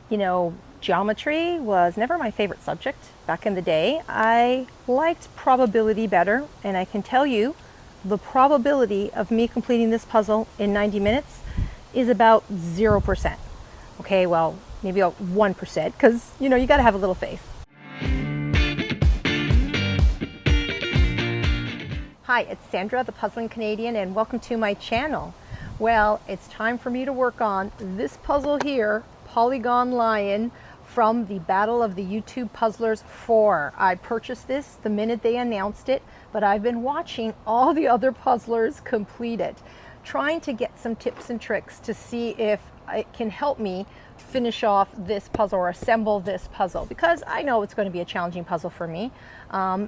You know, geometry was never my favorite subject back in the day. I liked probability better, and I can tell you the probability of me completing this puzzle in 90 minutes is about 0%. Okay, well, maybe about 1%, because you know, you got to have a little faith. Hi, it's Sandra, the Puzzling Canadian, and welcome to my channel. Well, it's time for me to work on this puzzle here, Polygon Lion, from the Battle of the YouTube Puzzlers 4. I purchased this the minute they announced it, but I've been watching all the other puzzlers complete it, trying to get some tips and tricks to see if it can help me finish off this puzzle or assemble this puzzle, because I know it's going to be a challenging puzzle for me.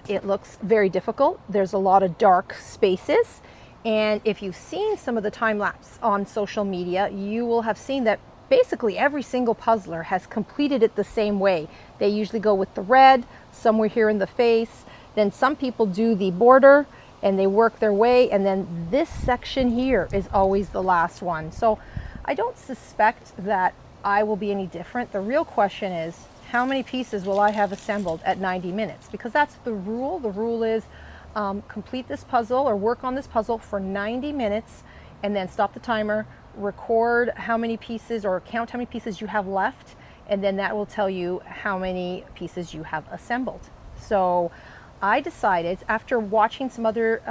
It looks very difficult. There's a lot of dark spaces, and if you've seen some of the time lapse on social media, you will have seen that basically every single puzzler has completed it the same way. They usually go with the red somewhere here in the face, then some people do the border and they work their way, and then this section here is always the last one. So I don't suspect that I will be any different. The real question is, how many pieces will I have assembled at 90 minutes? Because that's the rule. The rule is complete this puzzle or work on this puzzle for 90 minutes and then stop the timer, record how many pieces or count how many pieces you have left, and then that will tell you how many pieces you have assembled. So I decided, after watching some other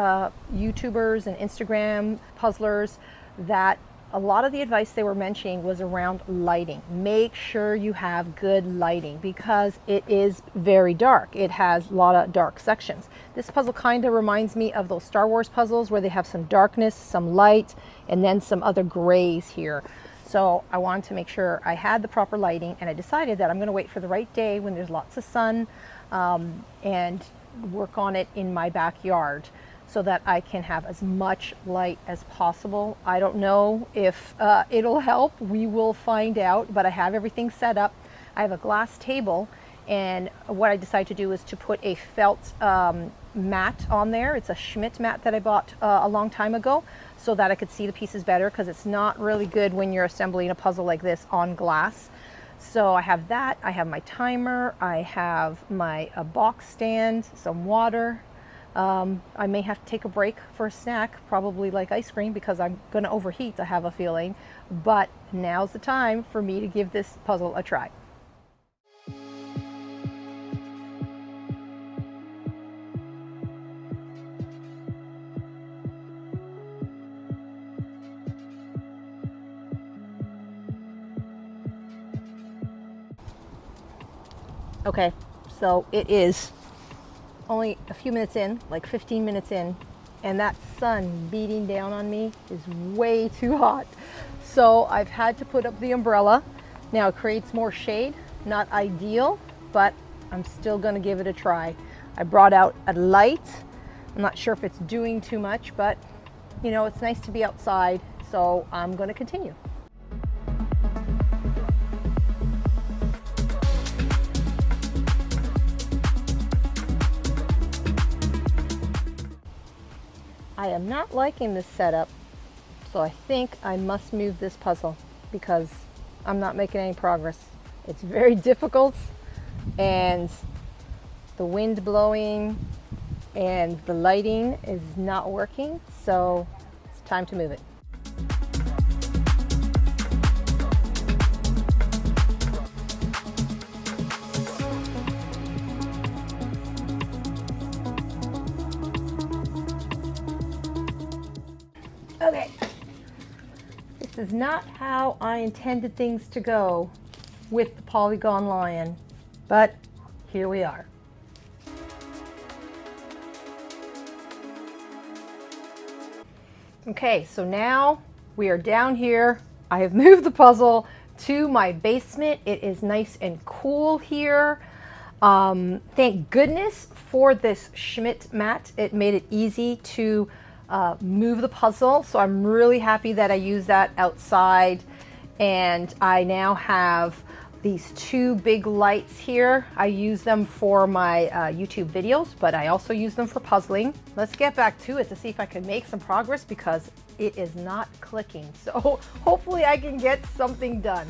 YouTubers and Instagram puzzlers, that a lot of the advice they were mentioning was around lighting. Make sure you have good lighting because it is very dark. It has a lot of dark sections. This puzzle kind of reminds me of those Star Wars puzzles where they have some darkness, some light, and then some other grays here. So I wanted to make sure I had the proper lighting, and I decided that I'm going to wait for the right day when there's lots of sun and work on it in my backyard, so that I can have as much light as possible. I don't know if it'll help. We will find out, but I have everything set up. I have a glass table, and what I decided to do is to put a felt mat on there. It's a Schmidt mat that I bought a long time ago, so that I could see the pieces better, because it's not really good when you're assembling a puzzle like this on glass. So I have that, I have my timer, I have my box stand, some water. I may have to take a break for a snack, probably like ice cream, because I'm going to overheat, I have a feeling. But now's the time for me to give this puzzle a try. Okay, so it is only a few minutes in, like 15 minutes in, and that sun beating down on me is way too hot. So I've had to put up the umbrella. Now it creates more shade, not ideal, but I'm still gonna give it a try. I brought out a light. I'm not sure if it's doing too much, but you know, it's nice to be outside, so I'm gonna continue. I am not liking this setup, so I think I must move this puzzle because I'm not making any progress. It's very difficult, and the wind blowing and the lighting is not working, so it's time to move it. Okay, this is not how I intended things to go with the Polygon Lion, but here we are. Okay, so now we are down here. I have moved the puzzle to my basement. It is nice and cool here. Thank goodness for this Schmidt mat. It made it easy to move the puzzle, so I'm really happy that I used that outside. And I now have these two big lights here. I use them for my YouTube videos, but I also use them for puzzling. Let's get back to it to see if I can make some progress, because it is not clicking. So hopefully I can get something done.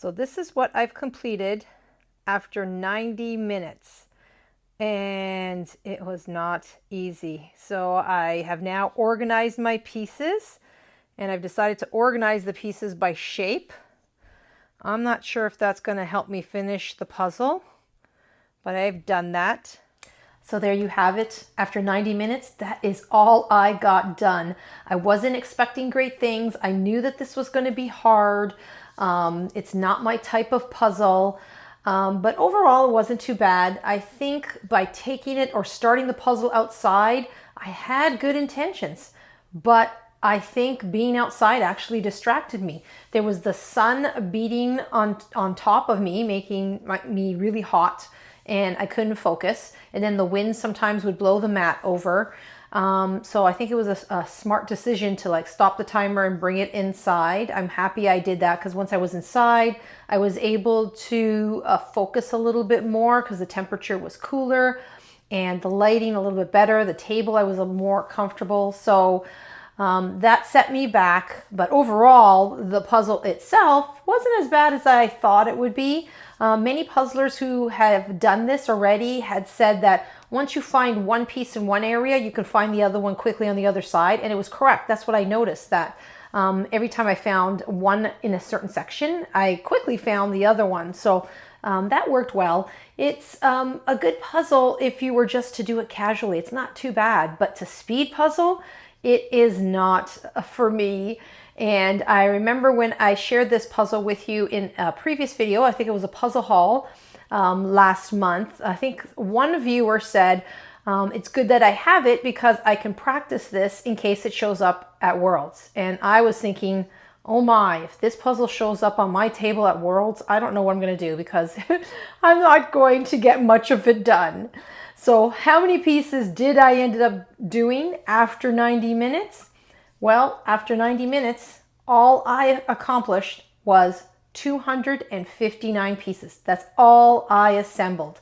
So this is what I've completed after 90 minutes. And it was not easy. So I have now organized my pieces, and I've decided to organize the pieces by shape. I'm not sure if that's going to help me finish the puzzle, but I've done that. So there you have it. After 90 minutes, that is all I got done. I wasn't expecting great things. I knew that this was going to be hard. It's not my type of puzzle. But overall, it wasn't too bad. I think by taking it or starting the puzzle outside, I had good intentions, but I think being outside actually distracted me. There was the sun beating on top of me, making me really hot, and I couldn't focus. And then the wind sometimes would blow the mat over. So I think it was a smart decision to like stop the timer and bring it inside. I'm happy I did that because once I was inside, I was able to focus a little bit more because the temperature was cooler and the lighting a little bit better. The table, I was more comfortable. So that set me back. But overall, the puzzle itself wasn't as bad as I thought it would be. Many puzzlers who have done this already had said that once you find one piece in one area, you can find the other one quickly on the other side. And it was correct. That's what I noticed, that every time I found one in a certain section, I quickly found the other one. So that worked well. It's a good puzzle if you were just to do it casually. It's not too bad, but to speed puzzle, it is not for me. And I remember when I shared this puzzle with you in a previous video, I think it was a puzzle haul last month. I think one viewer said, it's good that I have it because I can practice this in case it shows up at Worlds. And I was thinking, oh my, if this puzzle shows up on my table at Worlds, I don't know what I'm going to do because I'm not going to get much of it done. So how many pieces did I end up doing after 90 minutes? Well, after 90 minutes, all I accomplished was 259 pieces. That's all I assembled.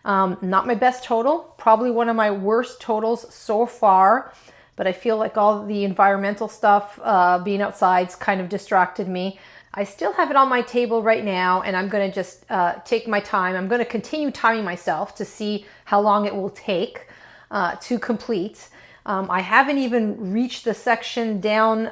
Not my best total, probably one of my worst totals so far, but I feel like all the environmental stuff, being outside's kind of distracted me. I still have it on my table right now, and I'm going to just take my time. I'm going to continue timing myself to see how long it will take to complete. I haven't even reached the section down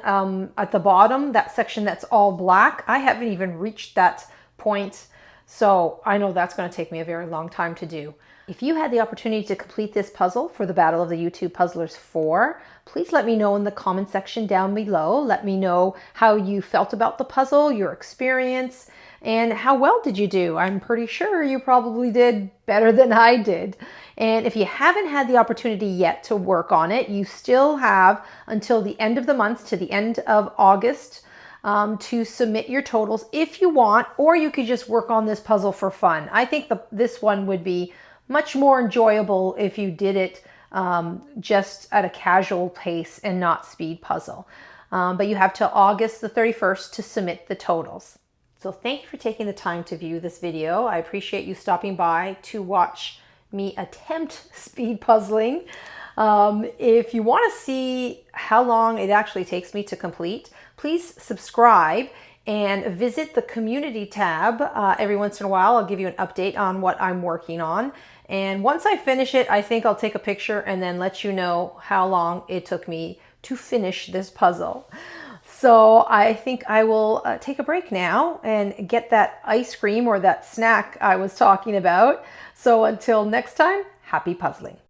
at the bottom, that section that's all black. I haven't even reached that point. So I know that's going to take me a very long time to do. If you had the opportunity to complete this puzzle for the Battle of the YouTube Puzzlers 4, please let me know in the comment section down below. Let me know how you felt about the puzzle, your experience, and how well did you do. I'm pretty sure you probably did better than I did. And if you haven't had the opportunity yet to work on it, you still have until the end of the month, to the end of August, to submit your totals if you want, or you could just work on this puzzle for fun. I think this one would be much more enjoyable if you did it just at a casual pace and not speed puzzle. But you have till August the 31st to submit the totals. So thank you for taking the time to view this video. I appreciate you stopping by to watch me attempt speed puzzling. If you want to see how long it actually takes me to complete, please subscribe and visit the community tab. Every once in a while, I'll give you an update on what I'm working on. And once I finish it, I think I'll take a picture and then let you know how long it took me to finish this puzzle. So I think I will take a break now and get that ice cream or that snack I was talking about. So until next time, happy puzzling.